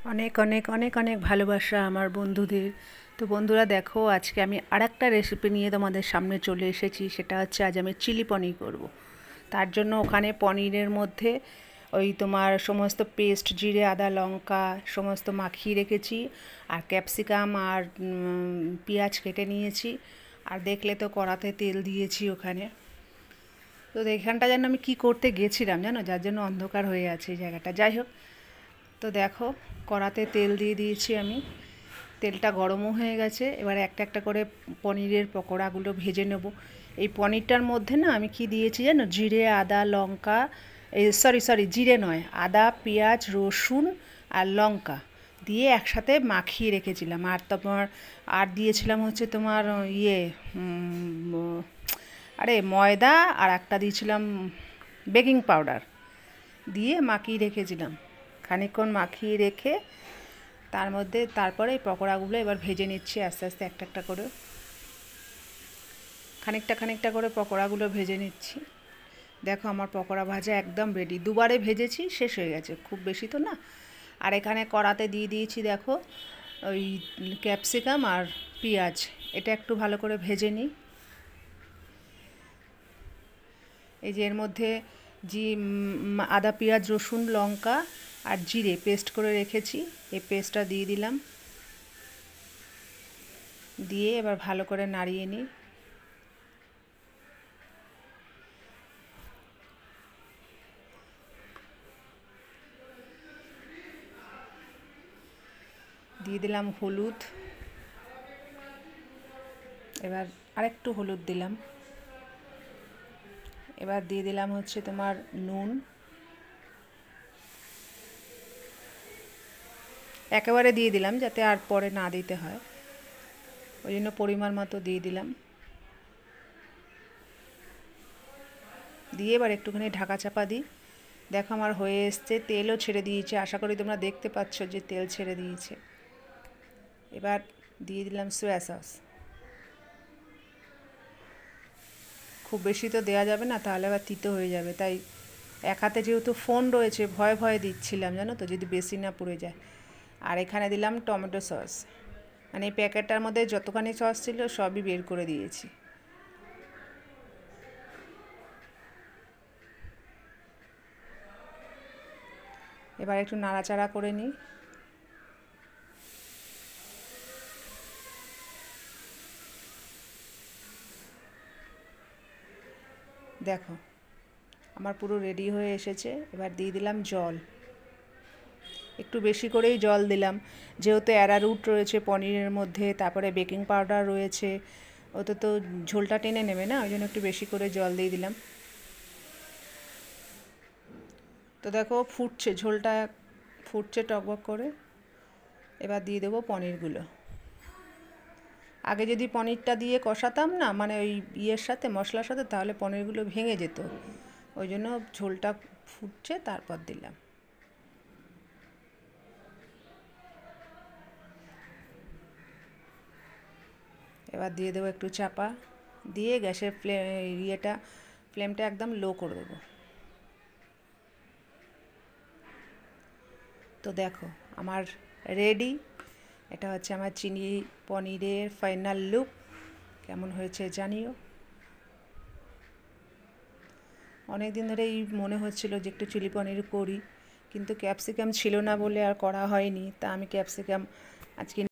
অনেক অনেক অনেক অনেক ভালোবাসা আমার বন্ধুদের। তো বন্ধুরা দেখো, আজকে আমি আরেকটা রেসিপি নিয়ে তোমাদের সামনে চলে এসেছি। সেটা হচ্ছে আজ আমি চিলি পনির করব। তার জন্য ওখানে পনিরের মধ্যে ওই তোমার সমস্ত পেস্ট, জিরে আদা লঙ্কা সমস্ত মাখিয়ে রেখেছি, আর ক্যাপসিকাম আর পেঁয়াজ কেটে নিয়েছি, আর দেখলে তো কড়াতে তেল দিয়েছি ওখানে। তো এখানটা যেন আমি কি করতে গেছিলাম জানো, যার জন্য অন্ধকার হয়ে আছে এই জায়গাটা। যাই হোক, তো দেখো, কড়াতে তেল দিয়ে দিয়েছি আমি। তেলটা গরমও হয়ে গেছে। এবার একটা একটা করে পনিরের পকোড়াগুলো ভেজে নেব। এই পনিরটার মধ্যে না আমি কি দিয়েছি জানো, জিরে আদা লঙ্কা, সরি সরি, জিরে নয়, আদা পেঁয়াজ রসুন আর লঙ্কা দিয়ে একসাথে মাখিয়ে রেখেছিলাম। আর তোমার আর দিয়েছিলাম হচ্ছে তোমার ইয়ে আরে ময়দা, আর একটা দিয়েছিলাম বেকিং পাউডার দিয়ে মাখিয়ে রেখেছিলাম। খানিকক্ষণ মাখিয়ে রেখে তার মধ্যে তারপরে এই পকোড়াগুলো এবার ভেজে নিচ্ছি আস্তে আস্তে একটা একটা করে। খানিকটা খানিকটা করে পকোড়াগুলো ভেজে নিচ্ছি। দেখো আমার পকোড়া ভাজা একদম রেডি। দুবারে ভেজেছি, শেষ হয়ে গেছে, খুব বেশি তো না। আর এখানে কড়াতে দিয়ে দিয়েছি দেখো ওই ক্যাপসিকাম আর পেঁয়াজ। এটা একটু ভালো করে ভেজে নিই। এই যে এর মধ্যে যে আদা পেঁয়াজ রসুন লঙ্কা আর জিরে পেস্ট করে রেখেছি, এই পেস্টটা দিয়ে দিলাম। দিয়ে এবার ভালো করে নাড়িয়ে নিই। দিয়ে দিলাম হলুদ, এবার আরেকটু হলুদ দিলাম। এবার দিয়ে দিলাম হচ্ছে তোমার নুন, একেবারে দিয়ে দিলাম যাতে আর পরে না দিতে হয়, ওই জন্য পরিমাণ মতো দিয়ে দিলাম। দিয়ে এবার একটুখানি ঢাকা চাপা দিই। দেখো আমার হয়ে এসছে, তেলও ছেড়ে দিয়েছে, আশা করি তোমরা দেখতে পাচ্ছ যে তেল ছেড়ে দিয়েছে। এবার দিয়ে দিলাম সয়া সস। খুব বেশি তো দেওয়া যাবে না, তাহলে আবার তিতো হয়ে যাবে, তাই এক হাতে যেহেতু ফোন রয়েছে ভয়ে ভয়ে দিচ্ছিলাম জানো তো, যদি বেশি না পড়ে যায়। আর এখানে দিলাম টমেটো সস, মানে এই প্যাকেটটার মধ্যে যতখানি সস ছিল সবই বের করে দিয়েছি। এবার একটু নাড়াচাড়া করে নিই। দেখো আমার পুরো রেডি হয়ে এসেছে। এবার দিয়ে দিলাম জল, একটু বেশি করেই জল দিলাম, যেহেতু অ্যারারুট রয়েছে পনিরের মধ্যে, তারপরে বেকিং পাউডার রয়েছে, ওতে তো ঝোলটা টেনে নেবে না, ওই জন্য একটু বেশি করে জল দিয়ে দিলাম। তো দেখো ফুটছে, ঝোলটা ফুটছে টকবক করে। এবার দিয়ে দেবো পনিরগুলো। আগে যদি পনিরটা দিয়ে কষাতাম না, মানে ওই ইয়ের সাথে মশলার সাথে, তাহলে পনিরগুলো ভেঙে যেত, ওই জন্য ঝোলটা ফুটছে তারপর দিলাম। এবার দিয়ে দেবো একটু চাপা দিয়ে, গ্যাসের ফ্লেমটা একদম লো করে দেবো। তো দেখো আমার রেডি। এটা হচ্ছে আমার চিলি পনিরের ফাইনাল লুক। কেমন হয়েছে জানিও। অনেক দিন ধরেই মনে হচ্ছিল যে একটু চিলি পনির করি, কিন্তু ক্যাপসিকাম ছিল না বলে আর করা হয়নি। তা আমি ক্যাপসিকাম আজকে